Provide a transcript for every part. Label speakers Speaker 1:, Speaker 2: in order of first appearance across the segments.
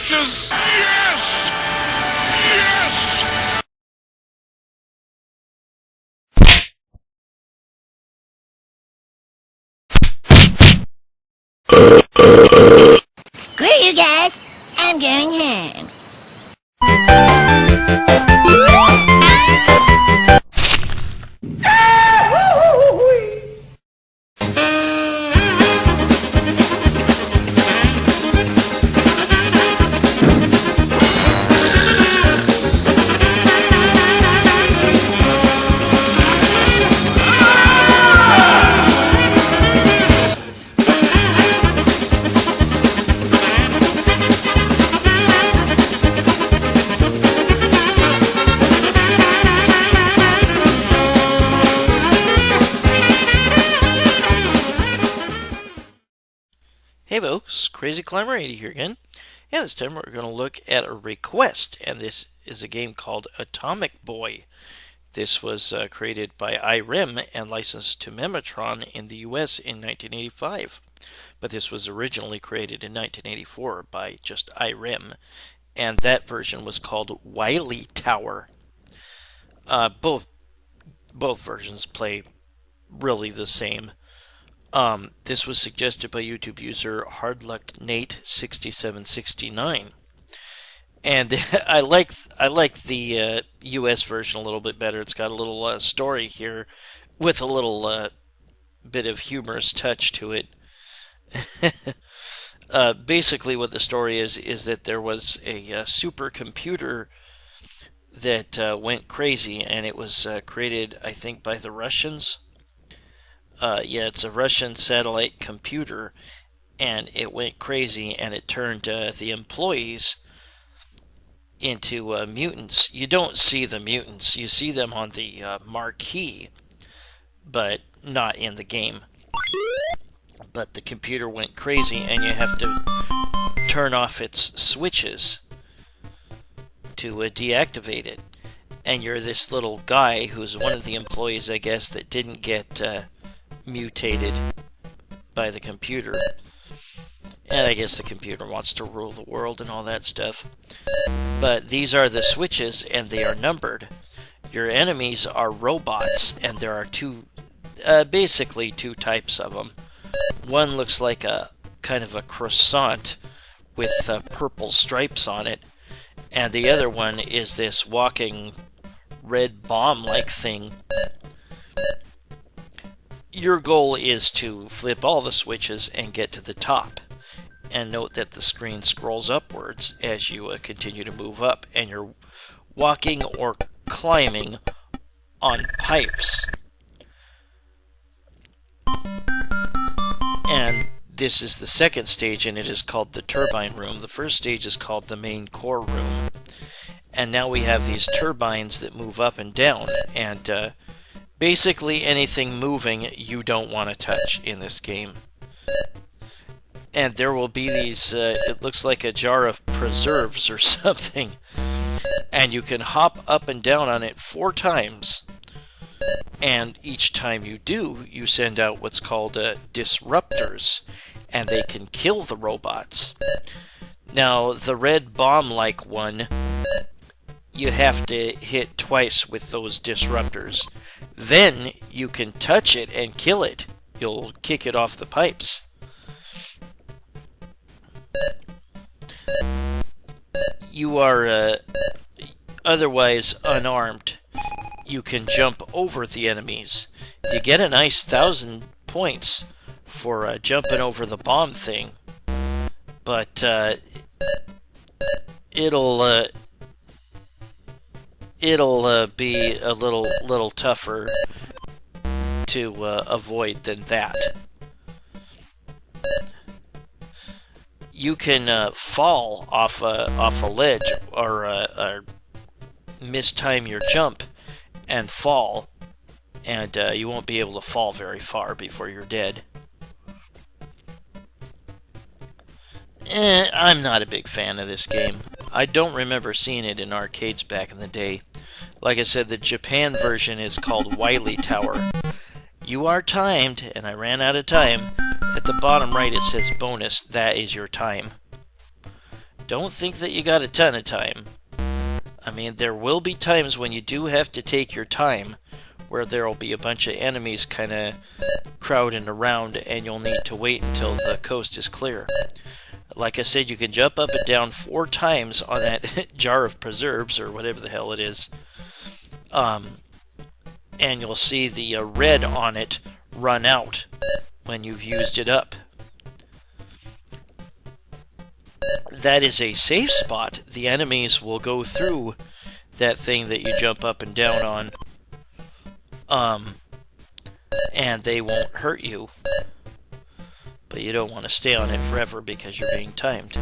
Speaker 1: switches! Yes! Yes!
Speaker 2: Screw you guys! I'm going home.
Speaker 3: Hey folks, Crazy Climber 80 here again, and this time we're going to look at a request, and this is a game called Atomic Boy. This was created by Irem and licensed to Memetron in the US in 1985, but this was originally created in 1984 by just Irem, and that version was called WILY TOWer. Both versions play really the same. This was suggested by YouTube user HardluckNate6769, and I like the US version a little bit better. It's got a little story here with a little bit of humorous touch to it. Basically, what the story is that there was a supercomputer that went crazy, and it was created, I think, by the Russians. Yeah, it's a Russian satellite computer, and it went crazy, and it turned the employees into mutants. You don't see the mutants. You see them on the marquee, but not in the game. But the computer went crazy, and you have to turn off its switches to deactivate it. And you're this little guy who's one of the employees, I guess, that didn't get mutated by the computer, and I guess the computer wants to rule the world and all that stuff. But these are the switches, and they are numbered. Your enemies are robots, and there are basically two types of them. One looks like a kind of a croissant with purple stripes on it, and the other one is this walking red bomb-like thing. Your goal is to flip all the switches and get to the top. And note that the screen scrolls upwards as you continue to move up, and you're walking or climbing on pipes. And this is the second stage, and it is called the turbine room. The first stage is called the main core room. And now we have these turbines that move up and down, and basically anything moving you don't want to touch in this game. And there will be these, it looks like a jar of preserves or something, and you can hop up and down on it 4 times, and each time you do, you send out what's called disruptors, and they can kill the robots. Now, the red bomb-like one, you have to hit twice with those disruptors. Then you can touch it and kill it. You'll kick it off the pipes. You are otherwise unarmed. You can jump over the enemies. You get a nice 1,000 points for jumping over the bomb thing, but it'll be a little tougher to avoid than that. You can fall off a ledge or mistime your jump and fall, and you won't be able to fall very far before you're dead. I'm not a big fan of this game. I don't remember seeing it in arcades back in the day. Like I said, the Japan version is called WILY TOWer. You are timed, and I ran out of time. At the bottom right it says bonus, that is your time. Don't think that you got a ton of time. I mean, there will be times when you do have to take your time, where there will be a bunch of enemies kind of crowding around, and you'll need to wait until the coast is clear. Like I said, you can jump up and down 4 times on that jar of preserves, or whatever the hell it is. And you'll see the red on it run out when you've used it up. That is a safe spot. The enemies will go through that thing that you jump up and down on, and they won't hurt you. But you don't want to stay on it forever because you're being timed.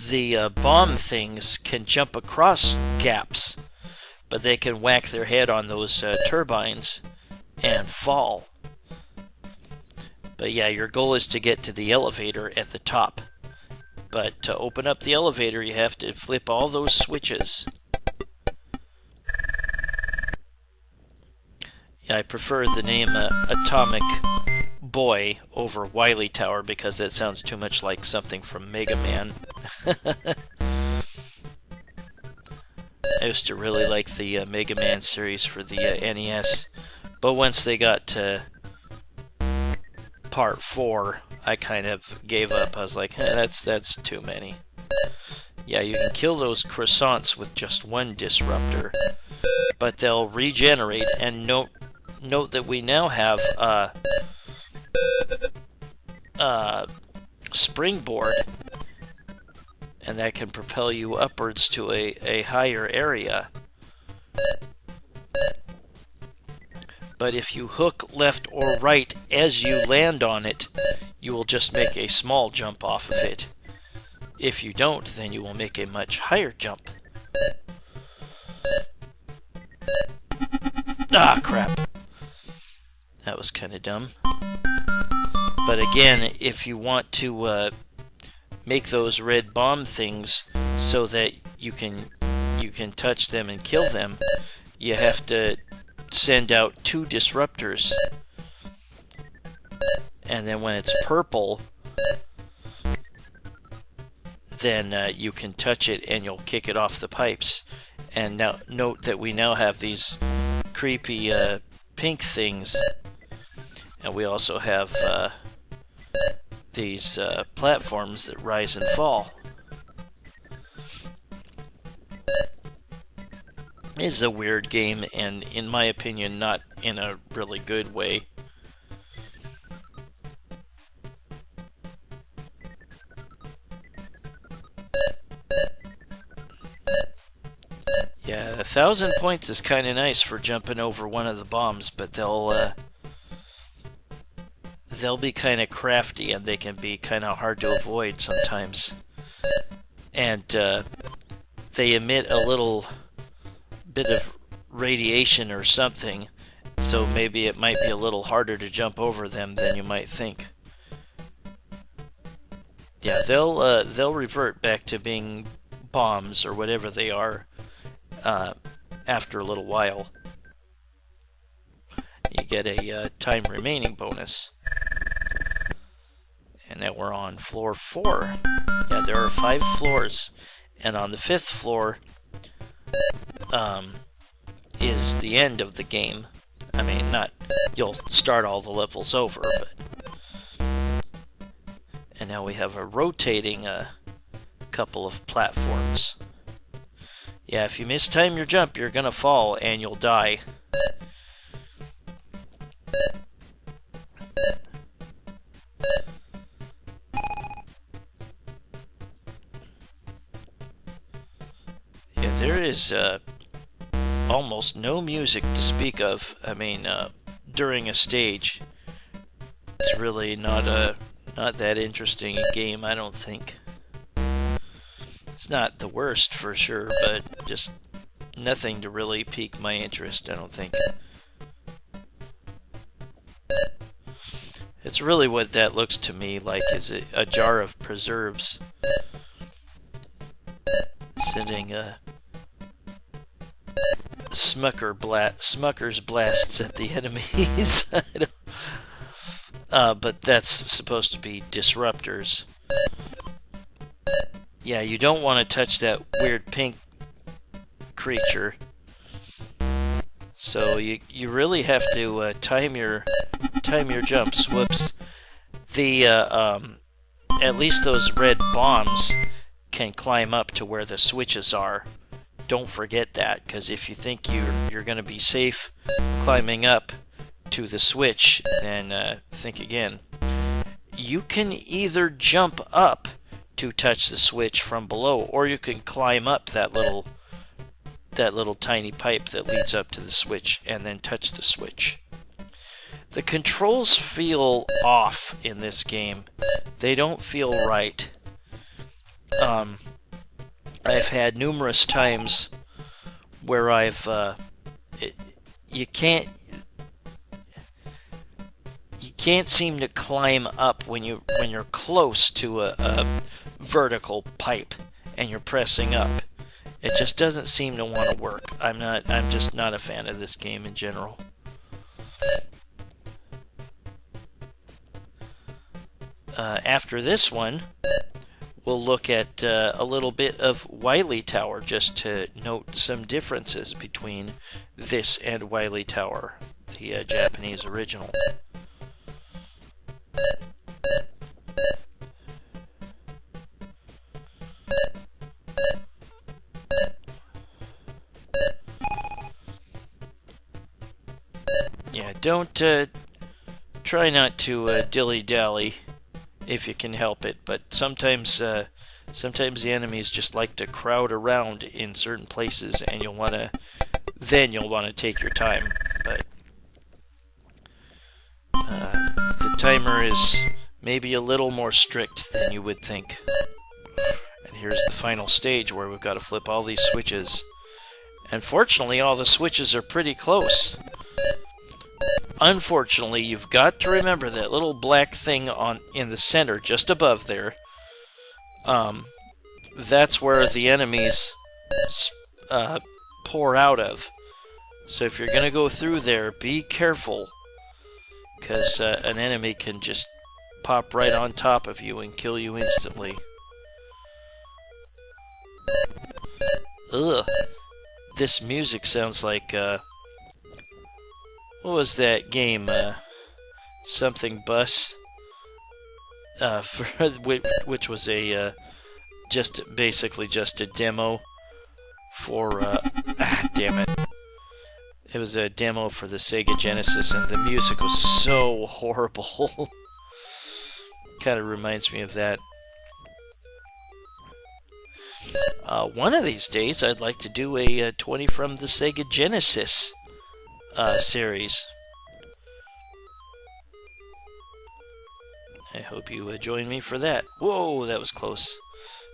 Speaker 3: The bomb things can jump across gaps, but they can whack their head on those turbines and fall. But yeah, your goal is to get to the elevator at the top. But to open up the elevator, you have to flip all those switches. Yeah, I prefer the name Atomic Boy over WILY Tower because that sounds too much like something from Mega Man. I used to really like the Mega Man series for the NES, but once they got to Part 4, I kind of gave up. I was like, that's too many. Yeah, you can kill those croissants with just one disruptor, but they'll regenerate. And note that we now have springboard, and that can propel you upwards to a higher area. But if you hook left or right as you land on it, you will just make a small jump off of it. If you don't, then you will make a much higher jump. Ah, crap. That was kind of dumb. But again, if you want to make those red bomb things so that you can touch them and kill them, you have to send out 2 disruptors, and then when it's purple, then you can touch it and you'll kick it off the pipes. And now note that we now have these creepy pink things, and we also have these platforms that rise and fall. This is a weird game, and in my opinion, not in a really good way. Yeah, 1,000 points is kind of nice for jumping over one of the bombs, but they'll be kind of crafty, and they can be kind of hard to avoid sometimes. And they emit a little bit of radiation or something, so maybe it might be a little harder to jump over them than you might think. Yeah, they'll revert back to being bombs or whatever they are after a little while. You get a time remaining bonus. And now we're on floor 4. Yeah, there are 5 floors, and on the 5th floor is the end of the game. I mean, you'll start all the levels over, but... And now we have a rotating couple of platforms. Yeah, if you mistime your jump, you're gonna fall and you'll die. Yeah, there is almost no music to speak of. I mean, during a stage, it's really not that interesting a game, I don't think. It's not the worst for sure, but just nothing to really pique my interest, I don't think. It's really what that looks to me like, is a jar of preserves sending Smucker's blasts at the enemies. but that's supposed to be disruptors. Yeah, you don't want to touch that weird pink creature. So you really have to time your jumps. Whoops. The at least those red bombs can climb up to where the switches are. Don't forget that, because if you think you're going to be safe climbing up to the switch, then think again. You can either jump up to touch the switch from below, or you can climb up that little tiny pipe that leads up to the switch and then touch the switch. The controls feel off in this game. They don't feel right. I've had numerous times where you can't seem to climb up when you're close to a vertical pipe and you're pressing up. It just doesn't seem to want to work. I'm just not a fan of this game in general. After this one, we'll look at a little bit of WILY Tower, just to note some differences between this and WILY Tower, the Japanese original. Yeah, don't try not to dilly-dally if you can help it, but sometimes the enemies just like to crowd around in certain places, and you'll want to take your time. But the timer is maybe a little more strict than you would think. And here's the final stage where we've got to flip all these switches. And fortunately, all the switches are pretty close. Unfortunately, you've got to remember that little black thing in the center, just above there. That's where the enemies pour out of. So if you're going to go through there, be careful, because an enemy can just pop right on top of you and kill you instantly. Ugh. This music sounds like, what was that game? Something Bus? Which was basically just a demo for, damn it. It was a demo for the Sega Genesis, and the music was so horrible. Kind of reminds me of that. One of these days, I'd like to do a 20 from the Sega Genesis series. I hope you join me for that. Whoa, that was close.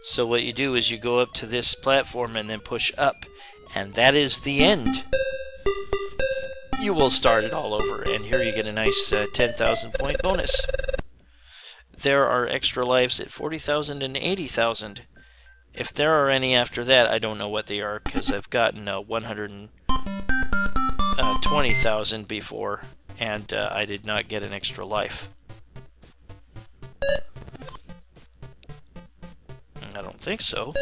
Speaker 3: So what you do is you go up to this platform and then push up, and that is the end. You will start it all over, and here you get a nice 10,000 point bonus. There are extra lives at 40,000 and 80,000. If there are any after that, I don't know what they are, because I've gotten 120,000 before, and I did not get an extra life. I don't think so.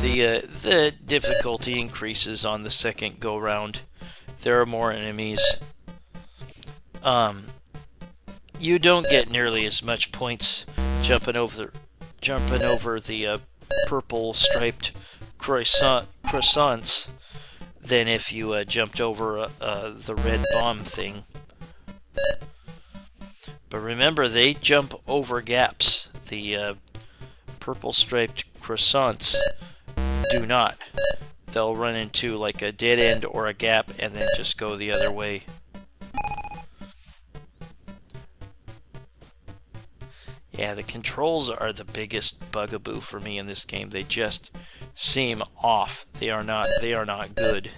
Speaker 3: The difficulty increases on the second go round. There are more enemies. You don't get nearly as much points jumping over the purple striped croissants than if you jumped over the red bomb thing. But remember, they jump over gaps. The purple striped croissants do not. They'll run into like a dead end or a gap and then just go the other way. Yeah, the controls are the biggest bugaboo for me in this game. They just seem off. They are not good.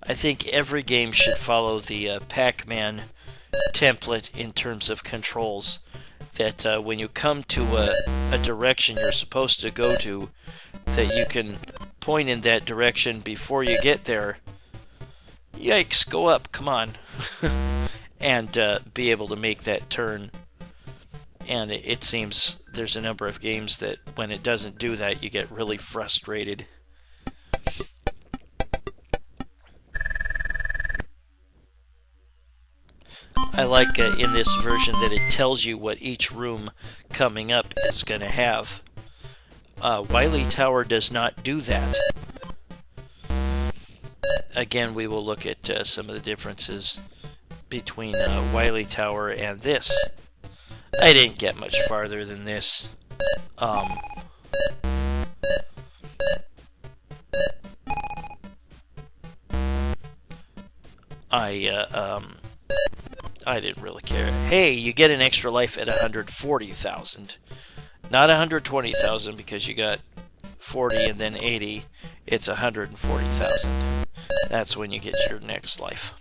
Speaker 3: I think every game should follow the Pac-Man template in terms of controls. That when you come to a direction you're supposed to go to, that you can point in that direction before you get there, Yikes, go up, come on. And be able to make that turn. And it seems there's a number of games that when it doesn't do that, you get really frustrated. I like in this version that it tells you what each room coming up is going to have. WILY Tower does not do that. Again, we will look at some of the differences between WILY Tower and this. I didn't get much farther than this. I didn't really care. Hey, you get an extra life at 140,000. Not 120,000 because you got 40 and then 80. It's 140,000. That's when you get your next life.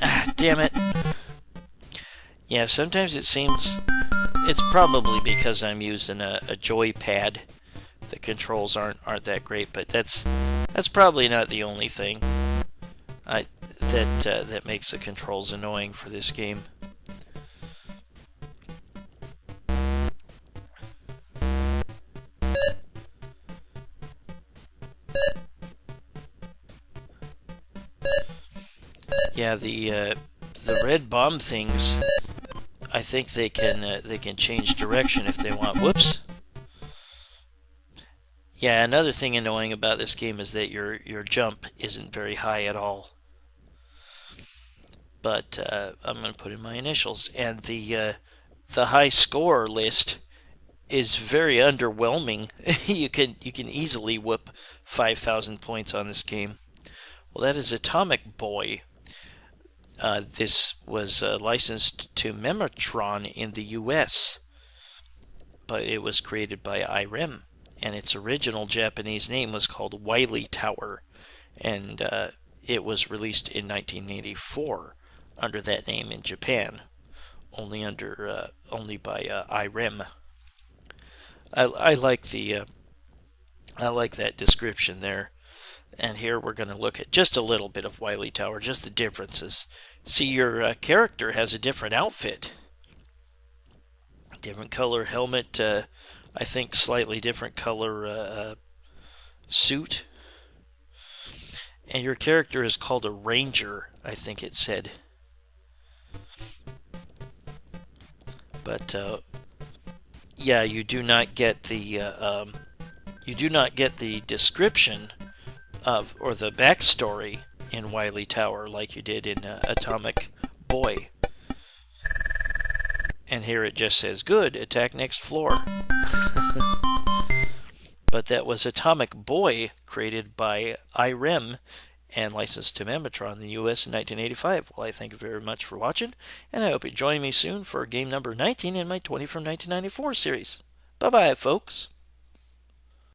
Speaker 3: Ah, damn it. Yeah, sometimes it seems... It's probably because I'm using a joypad. The controls aren't that great, but that's probably not the only thing that makes the controls annoying for this game. Yeah, the red bomb things, I think they can change direction if they want. Whoops. Yeah, another thing annoying about this game is that your jump isn't very high at all. But I'm going to put in my initials, and the high score list is very underwhelming. you can easily whoop 5,000 points on this game. Well, that is Atomic Boy. This was licensed to Memetron in the US, but it was created by Irem, and its original Japanese name was called WILY Tower, and it was released in 1984 under that name in Japan, only by Irem. I like that description there. And here we're going to look at just a little bit of WILY Tower, just the differences. See, your character has a different outfit. Different color helmet, I think slightly different color suit. And your character is called a ranger, I think it said. But yeah, you do not get the description of or the backstory in WILY Tower like you did in Atomic Boy. And here it just says, good, attack next floor. But that was Atomic Boy, created by Irem and licensed to Memetron in the US in 1985. Well, I thank you very much for watching, and I hope you join me soon for game number 19 in my 20 from 1994 series. Bye-bye, folks.